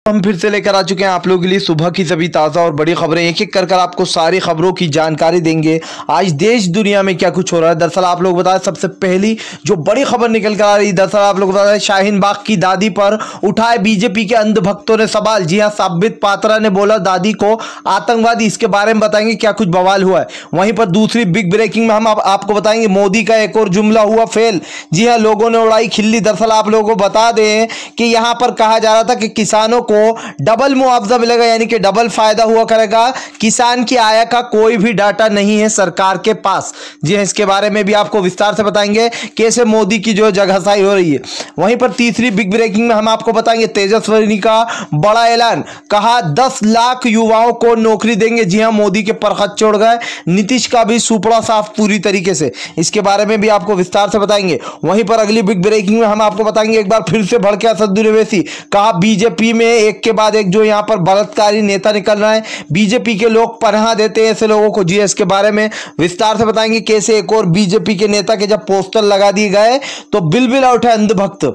हम फिर से लेकर आ चुके हैं आप लोगों के लिए सुबह की सभी ताज़ा और बड़ी खबरें। एक एक कर आपको सारी खबरों की जानकारी देंगे। आज देश दुनिया में क्या कुछ हो रहा है। दरअसल आप लोग बताएं, सबसे पहली जो बड़ी खबर निकल कर आ रही है, दरअसल आप लोग बताएं, शाहीन बाग की दादी पर उठाए बीजेपी के अंधभक्तों ने सवाल। जी हां, साबित पात्रा ने बोला दादी को आतंकवादी। इसके बारे में बताएंगे क्या कुछ बवाल हुआ है। वहीं पर दूसरी बिग ब्रेकिंग में हम आपको बताएंगे मोदी का एक और जुमला हुआ फेल। जी हां, लोगों ने उड़ाई खिल्ली। दरअसल आप लोगों को बता दें कि यहां पर कहा जा रहा था कि किसानों को डबल मुआवजा मिलेगा, यानी कि डबल फायदा हुआ करेगा। किसान की आय का कोई भी डाटा नहीं है सरकार के पास। जी हां, इसके बारे में भी आपको विस्तार से बताएंगे कैसे मोदी की जो जगहसाई हो रही है। वहीं पर तीसरी बिग ब्रेकिंग में हम आपको बताएंगे तेजस्वी का बड़ा ऐलान। कहा 10 लाख युवाओं को नौकरी देंगे। जी हां, मोदी के परखत छोड़ गए। नीतीश का भी सुपड़ा साफ पूरी तरीके से। इसके बारे में भी आपको विस्तार से बताएंगे। वहीं पर अगली बिग ब्रेकिंग में हम आपको बताएंगे एक बार फिर से भड़के असदुद्दीन ओवैसी। कहा बीजेपी में एक के बाद एक जो यहां पर बलात्कारी नेता निकल रहा है, बीजेपी के लोग पनाह देते हैं ऐसे लोगों को। जी इसके बारे में विस्तार से बताएंगे कैसे एक और बीजेपी के नेता के जब पोस्टर लगा दिए गए तो बिलबिला उठे अंधभक्त।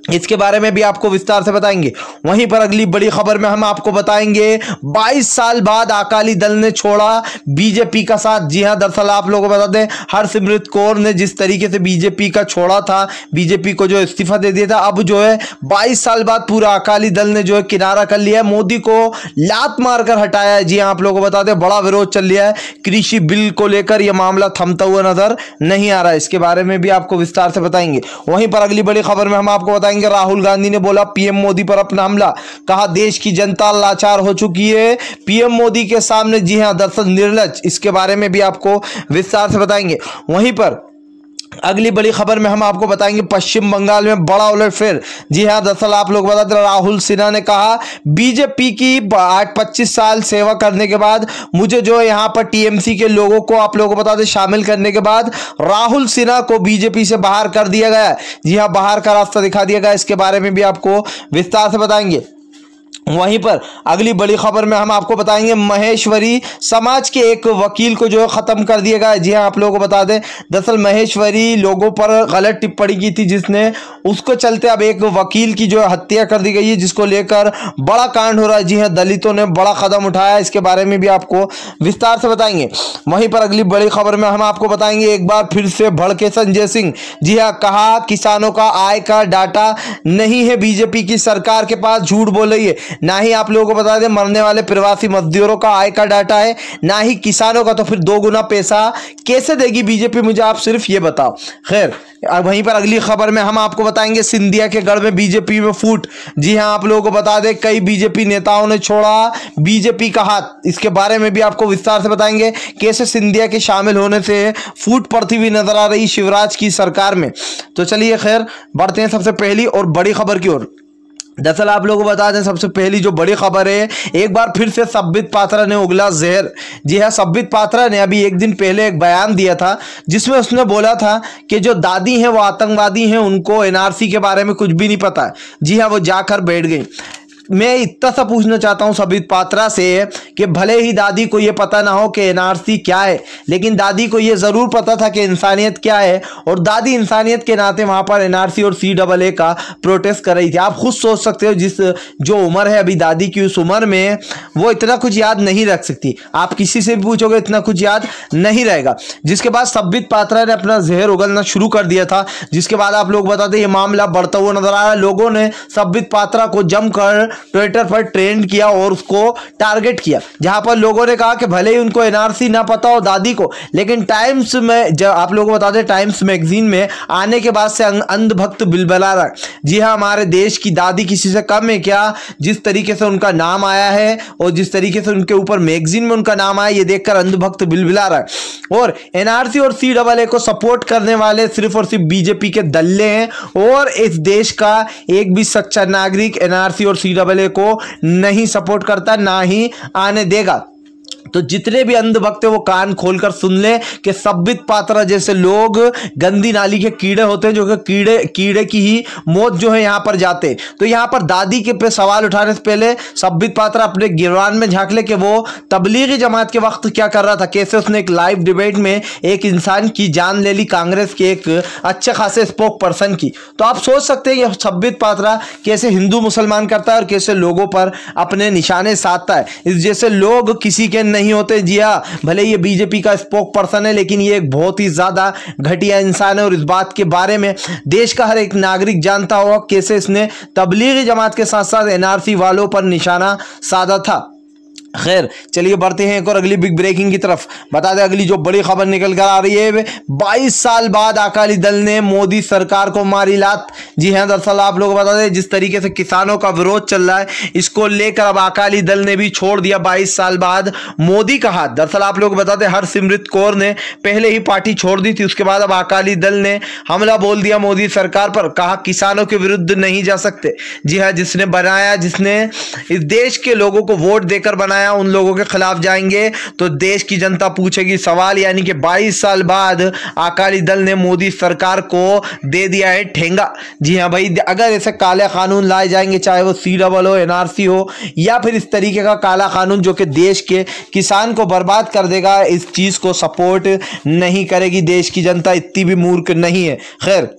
इसके बारे में भी आपको विस्तार से बताएंगे। वहीं पर अगली बड़ी खबर में हम आपको बताएंगे 22 साल बाद अकाली दल ने छोड़ा बीजेपी का साथ। जी हां, दरअसल आप लोगों को बता दें, हरसिमरत कौर ने जिस तरीके से बीजेपी का छोड़ा था, बीजेपी को जो इस्तीफा दे दिया था, अब जो है 22 साल बाद पूरा अकाली दल ने जो है किनारा कर लिया है। मोदी को लात मारकर हटाया है। जी हां, आप लोगों को बता दें बड़ा विरोध चल रहा है कृषि बिल को लेकर। यह मामला थमता हुआ नजर नहीं आ रहा है। इसके बारे में भी आपको विस्तार से बताएंगे। वहीं पर अगली बड़ी खबर में हम आपको बताएंगे राहुल गांधी ने बोला पीएम मोदी पर अपना हमला। कहा देश की जनता लाचार हो चुकी है पीएम मोदी के सामने। जी हां, दरअसल निर्लज। इसके बारे में भी आपको विस्तार से बताएंगे। वहीं पर अगली बड़ी खबर में हम आपको बताएंगे पश्चिम बंगाल में बड़ा उलटफेर। जी हां, दरअसल आप लोग बताते हैं राहुल सिन्हा ने कहा बीजेपी की 25 साल सेवा करने के बाद मुझे जो यहां पर टीएमसी के लोगों को आप लोगों को बता दें शामिल करने के बाद राहुल सिन्हा को बीजेपी से बाहर कर दिया गया। जी हां, बाहर का रास्ता दिखा दिया गया। इसके बारे में भी आपको विस्तार से बताएंगे। वहीं पर अगली बड़ी खबर में हम आपको बताएंगे महेश्वरी समाज के एक वकील को जो है खत्म कर दिया गया है। जी हां, आप लोगों को बता दें दरअसल महेश्वरी लोगों पर गलत टिप्पणी की थी जिसने उसको चलते अब एक वकील की जो है हत्या कर दी गई है, जिसको लेकर बड़ा कांड हो रहा है। जी हां, दलितों ने बड़ा कदम उठाया। इसके बारे में भी आपको विस्तार से बताएंगे। वहीं पर अगली बड़ी खबर में हम आपको बताएंगे एक बार फिर से भड़के संजय सिंह। जी हां, कहा किसानों का आय का डाटा नहीं है बीजेपी की सरकार के पास, झूठ बोल रही है। ना ही आप लोगों को बता दें मरने वाले प्रवासी मजदूरों का आय का डाटा है, ना ही किसानों का। तो फिर 2 गुना पैसा कैसे देगी बीजेपी, मुझे आप सिर्फ ये बताओ। खैर, वहीं पर अगली खबर में हम आपको बताएंगे सिंधिया के गढ़ में बीजेपी में फूट। जी हां, आप लोगों को बता दें कई बीजेपी नेताओं ने छोड़ा बीजेपी का हाथ। इसके बारे में भी आपको विस्तार से बताएंगे कैसे सिंधिया के शामिल होने से फूट पड़ती हुई नजर आ रही शिवराज की सरकार में। तो चलिए खैर बढ़ते हैं सबसे पहली और बड़ी खबर की ओर। दरअसल आप लोगों को बता दें सबसे पहली जो बड़ी खबर है, एक बार फिर से साबित पात्रा ने उगला जहर। जी हां, साबित पात्रा ने अभी एक दिन पहले एक बयान दिया था जिसमें उसने बोला था कि जो दादी हैं वो आतंकवादी हैं, उनको एनआरसी के बारे में कुछ भी नहीं पता है। जी हां, वो जाकर बैठ गई। मैं इतना सा पूछना चाहता हूं साबित पात्रा से कि भले ही दादी को यह पता ना हो कि एनआरसी क्या है, लेकिन दादी को यह जरूर पता था कि इंसानियत क्या है, और दादी इंसानियत के नाते वहां पर एनआरसी और CAA का प्रोटेस्ट कर रही थी। आप खुद सोच सकते हो जिस जो उम्र है अभी दादी की, उस उम्र में वो इतना कुछ याद नहीं रख सकती। आप किसी से भी पूछोगे इतना कुछ याद नहीं रहेगा। जिसके बाद साबित पात्रा ने अपना जहर उगलना शुरू कर दिया था। जिसके बाद आप लोग बताते ये मामला बढ़ता हुआ नजर आ रहा है। लोगों ने साबित पात्रा को जमकर ट्विटर पर ट्रेंड किया और उसको टारगेट किया, जहां पर लोगों ने कहा कि भले ही उनको एनआरसी ना पता हो दादी को, लेकिन टाइम्स में जब आप लोगों को बता दें टाइम्स मैगजीन में आने के बाद से अंधभक्त बिलबिला रहा है। जी हां, हमारे देश की दादी किसी से कम है क्या? जिस तरीके से उनका नाम आया है और जिस तरीके से उनके ऊपर मैगजीन में उनका नाम आया, ये देखकर अंधभक्त बिलबिला रहा है। और एनआरसी और CAA को सपोर्ट करने वाले सिर्फ और सिर्फ बीजेपी के दल्ले हैं, और इस देश का एक भी सच्चा नागरिक एनआरसी और CAA को नहीं सपोर्ट करता, ना ही आने देगा। तो जितने भी अंधभक्त है वो कान खोलकर सुन ले कि संबित पात्रा जैसे लोग गंदी नाली के कीड़े होते हैं, जो कि कीड़े की ही मौत जो है यहां पर जाते। तो यहां पर दादी के पे सवाल उठाने से पहले संबित पात्रा अपने गिरवान में झांक ले कि वो तबलीगी जमात के वक्त क्या कर रहा था, कैसे उसने एक लाइव डिबेट में एक इंसान की जान ले ली, कांग्रेस के एक अच्छे खासे स्पोक पर्सन की। तो आप सोच सकते हैं कि संबित पात्रा कैसे हिंदू मुसलमान करता है और कैसे लोगों पर अपने निशाने साधता है। इस जैसे लोग किसी के नहीं होते। जी हाँ, भले ये बीजेपी का स्पोक पर्सन है, लेकिन ये एक बहुत ही ज्यादा घटिया इंसान है और इस बात के बारे में देश का हर एक नागरिक जानता होगा कैसे इसने तबलीगी जमात के साथ साथ एनआरसी वालों पर निशाना साधा था। खैर, चलिए बढ़ते हैं एक और अगली बिग ब्रेकिंग की तरफ। बता दें अगली जो बड़ी खबर निकल कर आ रही है, 22 साल बाद अकाली दल ने मोदी सरकार को मारी लात। जी हां, दरअसल आप लोग बता दें जिस तरीके से किसानों का विरोध चल रहा है, इसको लेकर अब अकाली दल ने भी छोड़ दिया 22 साल बाद मोदी का हाथ। दरअसल आप लोग बता दें हरसिमरत कौर ने पहले ही पार्टी छोड़ दी थी, उसके बाद अब अकाली दल ने हमला बोल दिया मोदी सरकार पर, कहा किसानों के विरुद्ध नहीं जा सकते। जी हाँ, जिसने बनाया, जिसने इस देश के लोगों को वोट देकर बनाया, उन लोगों के खिलाफ जाएंगे तो देश की जनता पूछेगी सवाल। यानी कि 22 साल बाद अकाली दल ने मोदी सरकार को दे दिया है ठेंगा। जी हां भाई, अगर ऐसे काले कानून लाए जाएंगे, चाहे वो C-double हो, NRC हो या फिर इस तरीके का काला कानून जो कि देश के किसान को बर्बाद कर देगा, इस चीज को सपोर्ट नहीं करेगी देश की जनता, इतनी भी मूर्ख नहीं है। खैर,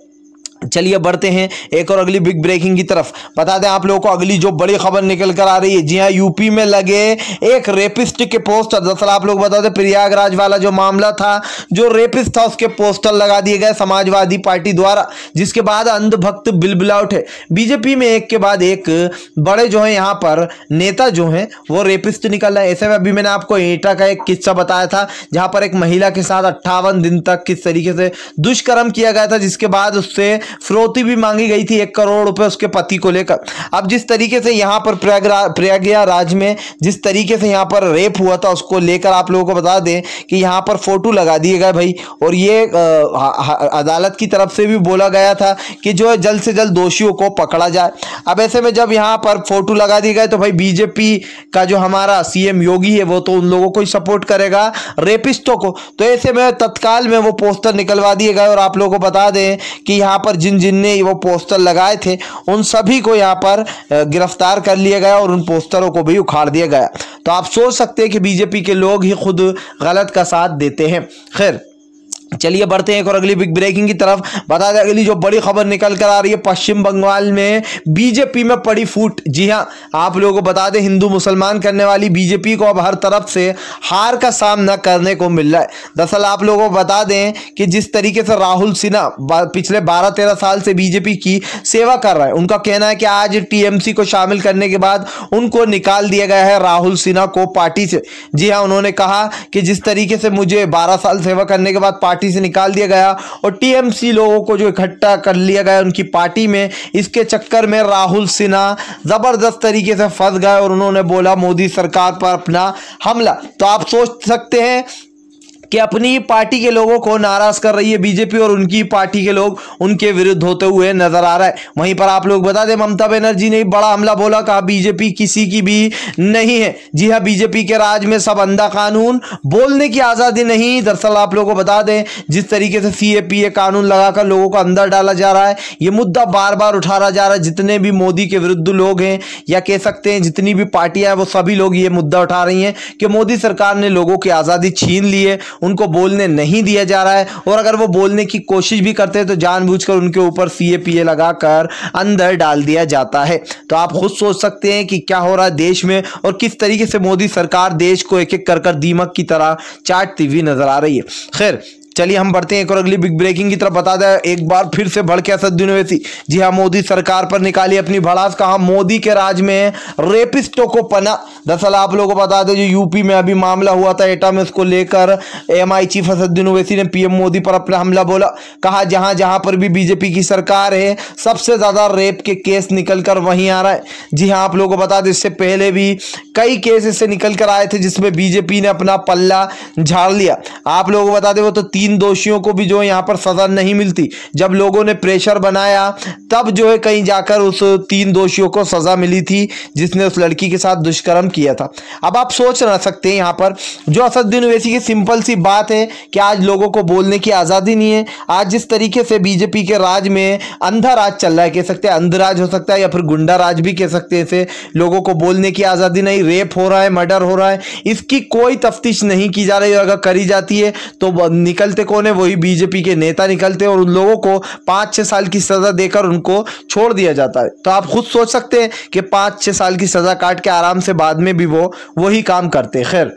चलिए बढ़ते हैं एक और अगली बिग ब्रेकिंग की तरफ। बता दें आप लोगों को अगली जो बड़ी खबर निकल कर आ रही है। जी हां, यूपी में लगे एक रेपिस्ट के पोस्टर। दरअसल आप लोग बता दें प्रयागराज वाला जो मामला था, जो रेपिस्ट था, उसके पोस्टर लगा दिए गए समाजवादी पार्टी द्वारा, जिसके बाद अंधभक्त बिलबिला उठे। बीजेपी में एक के बाद एक बड़े जो है यहाँ पर नेता जो है वो रेपिस्ट निकल रहे हैं। ऐसे में अभी मैंने आपको एटा का एक किस्सा बताया था, जहां पर एक महिला के साथ 58 दिन तक किस तरीके से दुष्कर्म किया गया था, जिसके बाद उससे फिरौती भी मांगी गई थी 1 करोड़ रुपए उसके पति को लेकर। अब जिस तरीके से यहाँ पर प्रयागराज में जिस तरीके से यहाँ पर रेप हुआ था, उसको लेकर आप लोगों को बता दें कि यहाँ पर फोटो लगा दिए गए भाई, और ये अदालत की तरफ से भी बोला गया था कि जो है जल्द से जल्द दोषियों को पकड़ा जाए। अब ऐसे में जब यहाँ पर फोटो लगा दिए गए तो भाई बीजेपी का जो हमारा CM योगी है वो तो उन लोगों को ही सपोर्ट करेगा, रेपिस्टों को। तो ऐसे में तत्काल में वो पोस्टर निकलवा दिए गए और आप लोगों को बता दें कि यहाँ पर जिन ने वो पोस्टर लगाए थे उन सभी को यहाँ पर गिरफ्तार कर लिया गया और उन पोस्टरों को भी उखाड़ दिया गया। तो आप सोच सकते हैं कि बीजेपी के लोग ही खुद गलत का साथ देते हैं। खैर, चलिए बढ़ते हैं एक और अगली बिग ब्रेकिंग की तरफ। बता दें अगली जो बड़ी खबर निकल कर आ रही है, पश्चिम बंगाल में बीजेपी में पड़ी फूट। जी हां, आप लोगों को बता दें हिंदू मुसलमान करने वाली बीजेपी को अब हर तरफ से हार का सामना करने को मिल रहा है। दरअसल आप लोगों को बता दें कि जिस तरीके से राहुल सिन्हा पिछले 12-13 साल से बीजेपी की सेवा कर रहा है, उनका कहना है कि आज TMC को शामिल करने के बाद उनको निकाल दिया गया है राहुल सिन्हा को पार्टी से। जी हाँ, उन्होंने कहा कि जिस तरीके से मुझे 12 साल सेवा करने के बाद पार्टी से निकाल दिया गया और TMC लोगों को जो इकट्ठा कर लिया गया उनकी पार्टी में, इसके चक्कर में राहुल सिन्हा जबरदस्त तरीके से फंस गए और उन्होंने बोला मोदी सरकार पर अपना हमला। तो आप सोच सकते हैं कि अपनी पार्टी के लोगों को नाराज कर रही है बीजेपी और उनकी पार्टी के लोग उनके विरुद्ध होते हुए नजर आ रहा है। वहीं पर आप लोग बता दें ममता बनर्जी ने बड़ा हमला बोला, कहा बीजेपी किसी की भी नहीं है। जी हां, बीजेपी के राज में सब अंधा कानून, बोलने की आजादी नहीं। दरअसल आप लोगों को बता दें जिस तरीके से CAPA कानून लगाकर लोगों को अंदर डाला जा रहा है, ये मुद्दा बार बार उठाया जा रहा है। जितने भी मोदी के विरुद्ध लोग हैं या कह सकते हैं जितनी भी पार्टियां हैं वो सभी लोग ये मुद्दा उठा रही हैं कि मोदी सरकार ने लोगों की आजादी छीन ली है, उनको बोलने नहीं दिया जा रहा है, और अगर वो बोलने की कोशिश भी करते हैं तो जानबूझकर उनके ऊपर CAPA लगाकर अंदर डाल दिया जाता है। तो आप खुद सोच सकते हैं कि क्या हो रहा है देश में और किस तरीके से मोदी सरकार देश को एक एक कर दीमक की तरह चाटती हुई नजर आ रही है। खैर, चलिए हम बढ़ते हैं एक और अगली बिग ब्रेकिंग की तरफ। बता दें एक बार फिर से भड़के असदुद्दीन ओवैसी। जी हाँ, मोदी सरकार पर निकाली अपनी भड़ास, कहा मोदी के राज में रेपिस्टों को पना। दरअसल आप लोगों को बता दें जो यूपी में अभी मामला हुआ था एटा में, उसको लेकर AMI चीफ असदुद्दीन ओवैसी ने PM मोदी पर अपना हमला बोला। कहा जहां जहां पर भी बीजेपी की सरकार है सबसे ज्यादा रेप के केस निकल कर वहीं आ रहा है। जी हाँ, आप लोगों को बता दें इससे पहले भी कई केस इससे निकल कर आए थे जिसमें बीजेपी ने अपना पल्ला झाड़ लिया। आप लोगों को बता दें वो तो 3 3 दोषियों को भी जो है यहाँ पर सजा नहीं मिलती। जब लोगों ने प्रेशर बनाया तब जो है कहीं जाकर उस 3 दोषियों को सजा मिली थी जिसने उस लड़की के साथ दुष्कर्म किया था। अब आप सोच ना सकते हैं यहाँ पर जो असदुद्दीन ओवैसी की सिंपल सी बात है कि आज लोगों को बोलने की आज़ादी नहीं है। आज जिस तरीके से बीजेपी के राज में अंधा राज चल रहा है, कह सकते हैं अंधराज हो सकता है या फिर गुंडा राज भी कह सकते हैं इसे, लोगों को बोलने की आज़ादी नहीं, रेप हो रहा है, मर्डर हो रहा है, इसकी कोई तफ्तीश नहीं की जा रही। अगर करी जाती है तो निकलते कौन है? वही बीजेपी के नेता निकलते हैं और उन लोगों को 5-6 साल की सजा देकर उनको छोड़ दिया जाता है। तो आप खुद सोच सकते हैं कि 5-6 साल की सजा काट के आराम से बाद में भी वो वही काम करते। खैर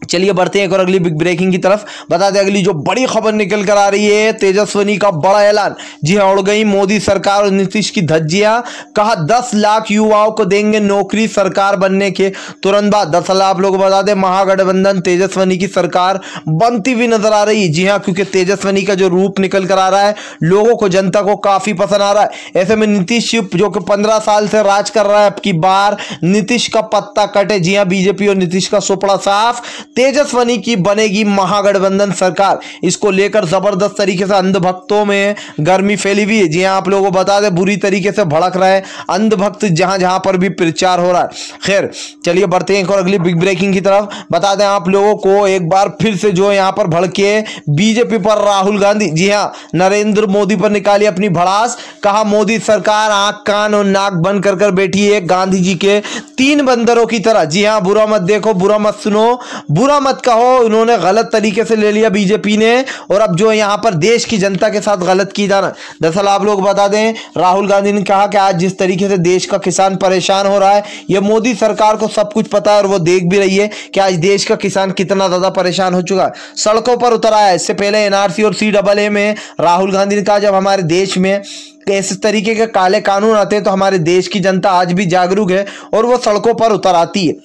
चलिए बढ़ते हैं एक और अगली बिग ब्रेकिंग की तरफ। बता दें अगली जो बड़ी खबर निकल कर आ रही है, तेजस्विनी का बड़ा ऐलान। जी हाँ, उड़ गई मोदी सरकार और नीतीश की धज्जियां। कहा 10 लाख युवाओं को देंगे नौकरी सरकार बनने के तुरंत बाद। दरअसल आप लोग बता दें महागठबंधन तेजस्विनी की सरकार बनती हुई नजर आ रही है। जी हाँ, क्योंकि तेजस्विनी का जो रूप निकल कर आ रहा है लोगों को, जनता को काफी पसंद आ रहा है। ऐसे में नीतीश जो कि 15 साल से राज कर रहा है, अब की बार नीतीश का पत्ता कटे। जी हाँ, बीजेपी और नीतीश का सुपड़ा साफ, तेजस्विनी की बनेगी महागठबंधन सरकार। इसको लेकर जबरदस्त तरीके से अंधभक्तों में गर्मी फैली हुई है। जी हां, आप लोगों को बता दें बुरी तरीके से भड़क रहा है अंधभक्त जहां जहां पर भी प्रचार हो रहा है। खैर चलिए बढ़ते हैं एक और अगली बिग ब्रेकिंग की तरफ। बता दें आप लोगों को एक बार फिर से जो यहां पर भड़के बीजेपी पर राहुल गांधी। जी हां, नरेंद्र मोदी पर निकाली अपनी भड़ास। कहा मोदी सरकार आंख कान और नाक बंद कर कर बैठी है गांधी जी के 3 बंदरों की तरह। जी हां, बुरा मत देखो, बुरा मत सुनो, बुरा मत कहो। उन्होंने गलत तरीके से ले लिया बीजेपी ने, और अब जो यहां पर देश की जनता के साथ गलत की जाना। दरअसल आप लोग बता दें राहुल गांधी ने कहा कि आज जिस तरीके से देश का किसान परेशान हो रहा है, यह मोदी सरकार को सब कुछ पता है और वो देख भी रही है कि आज देश का किसान कितना ज्यादा परेशान हो चुका है, सड़कों पर उतर आया है। इससे पहले एनआरसी और CAA में राहुल गांधी ने कहा जब हमारे देश में इस तरीके के काले कानून आते हैं तो हमारे देश की जनता आज भी जागरूक है और वो सड़कों पर उतर आती है।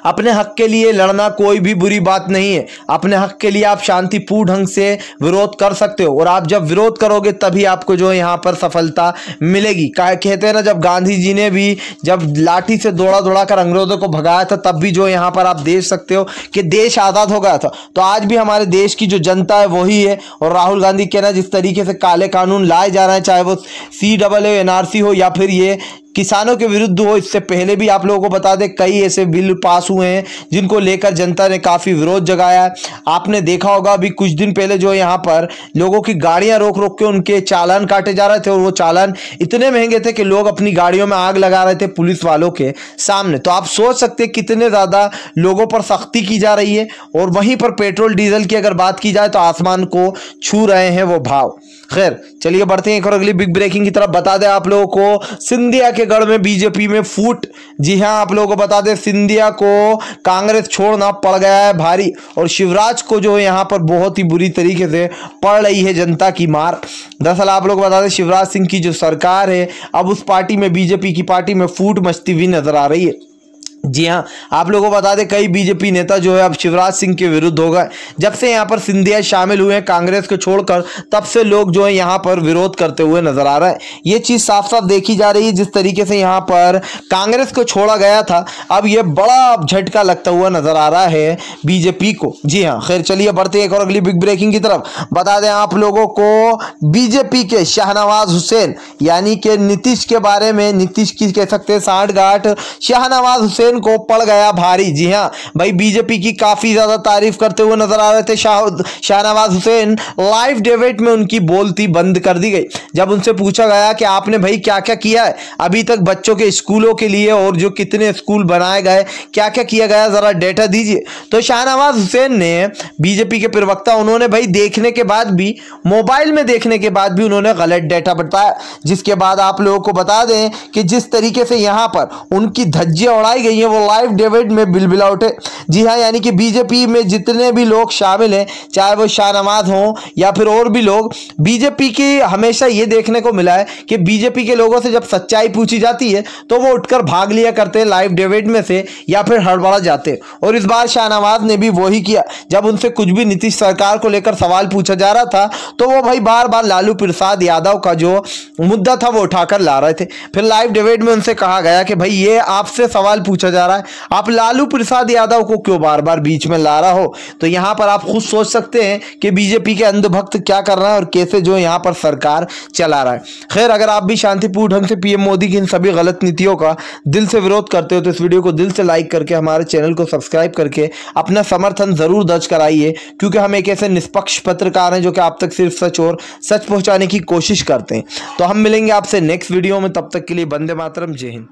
अपने हक के लिए लड़ना कोई भी बुरी बात नहीं है। अपने हक के लिए आप शांतिपूर्ण ढंग से विरोध कर सकते हो, और आप जब विरोध करोगे तभी आपको जो यहाँ पर सफलता मिलेगी। कहते हैं ना, जब गांधी जी ने भी जब लाठी से दौड़ा दौड़ा कर अंग्रेजों को भगाया था, तब भी जो यहाँ पर आप देख सकते हो कि देश आज़ाद हो गया था। तो आज भी हमारे देश की जो जनता है वही है। और राहुल गांधी कहना जिस तरीके से काले कानून लाए जा रहे हैं, चाहे वो CAA NRC हो या फिर ये किसानों के विरुद्ध हो, इससे पहले भी आप लोगों को बता दें कई ऐसे बिल पास हुए हैं जिनको लेकर जनता ने काफ़ी विरोध जगाया है। आपने देखा होगा अभी कुछ दिन पहले जो यहाँ पर लोगों की गाड़ियां रोक रोक के उनके चालान काटे जा रहे थे, और वो चालान इतने महंगे थे कि लोग अपनी गाड़ियों में आग लगा रहे थे पुलिस वालों के सामने। तो आप सोच सकते हैं कितने ज़्यादा लोगों पर सख्ती की जा रही है। और वहीं पर पेट्रोल डीजल की अगर बात की जाए तो आसमान को छू रहे हैं वो भाव। खैर चलिए बढ़ते हैं एक और अगली बिग ब्रेकिंग की तरफ। बता दें आप लोगों को सिंधिया के गढ़ में बीजेपी में फूट। जी हां, आप लोगों को बता दें सिंधिया को कांग्रेस छोड़ना पड़ गया है भारी, और शिवराज को जो है यहां पर बहुत ही बुरी तरीके से पड़ रही है जनता की मार। दरअसल आप लोग बता दें शिवराज सिंह की जो सरकार है, अब उस पार्टी में बीजेपी की पार्टी में फूट मचती हुई नजर आ रही है। जी हाँ, आप लोगों को बता दें कई बीजेपी नेता जो है अब शिवराज सिंह के विरुद्ध हो गए। जब से यहाँ पर सिंधिया शामिल हुए हैं कांग्रेस को छोड़कर, तब से लोग जो है यहाँ पर विरोध करते हुए नजर आ रहा है। ये चीज़ साफ साफ देखी जा रही है। जिस तरीके से यहाँ पर कांग्रेस को छोड़ा गया था, अब ये बड़ा झटका लगता हुआ नजर आ रहा है बीजेपी को। जी हाँ, खैर चलिए बढ़ते हैं एक और अगली बिग ब्रेकिंग की तरफ। बता दें आप लोगों को बीजेपी के शाहनवाज हुसैन यानी कि नीतीश के बारे में, नीतीश की कह सकते हैं सांठगांठ शाहनवाज हुसैन को पड़ गया भारी। जी हां भाई, बीजेपी की काफी ज्यादा तारीफ करते हुए नजर आ रहे थे शाहनवाज हुसैन। लाइव डिबेट में उनकी बोलती बंद कर दी गई। जब उनसे पूछा गया कि आपने भाई क्या क्या किया है अभी तक बच्चों के स्कूलों के लिए, और जो कितने स्कूल बनाए गए, क्या क्या किया गया, जरा डेटा दीजिए। तो शाहनवाज हुसैन ने, बीजेपी के प्रवक्ता, उन्होंने भाई देखने के बाद भी, मोबाइल में देखने के बाद भी उन्होंने गलत डेटा बताया। जिसके बाद आप लोगों को बता दें कि जिस तरीके से यहां पर उनकी धज्जियां उड़ाई गई वो लाइव डिबेट में बिलबिला उठे। जी हाँ, यानी कि बीजेपी में जितने भी लोग शामिल हैं, चाहे वो शाहनवाज हो या फिर और भी लोग, बीजेपी की हमेशा ये देखने को मिला है कि बीजेपी के लोगों से जब सच्चाई पूछी जाती है तो वो उठकर भाग लिया करते हैं लाइव डिबेट में से, या फिर हड़बड़ा जाते हैं। और इस बार शाहनवाज ने भी वही किया। जब उनसे कुछ भी नीतीश सरकार को लेकर सवाल पूछा जा रहा था तो वो भाई बार बार लालू प्रसाद यादव का जो मुद्दा था वो उठाकर ला रहे थे। फिर लाइव डिबेट में उनसे कहा गया कि भाई ये आपसे सवाल पूछा जा रहा है। आप लालू प्रसाद यादव को क्यों बार बार बीच में ला रहा हो, तो यहाँ पर आप खुद सोच सकते हैं कि बीजेपी के अंधभक्त क्या कर रहा है और कैसे जो यहाँ पर सरकार चला रहा है। खैर, अगर आप भी शांतिपूर्ण ढंग से पीएम मोदी की इन सभी गलत नीतियों का दिल से विरोध करते हो तो इस वीडियो को दिल से लाइक करके हमारे चैनल को सब्सक्राइब करके अपना समर्थन जरूर दर्ज कराइए, क्योंकि हम एक ऐसे निष्पक्ष पत्रकार हैं जो कि आप तक सिर्फ सच और सच पहुंचाने की कोशिश करते हैं। तो हम मिलेंगे आपसे नेक्स्ट वीडियो में, तब तक के लिए वंदे मातरम, जय हिंद।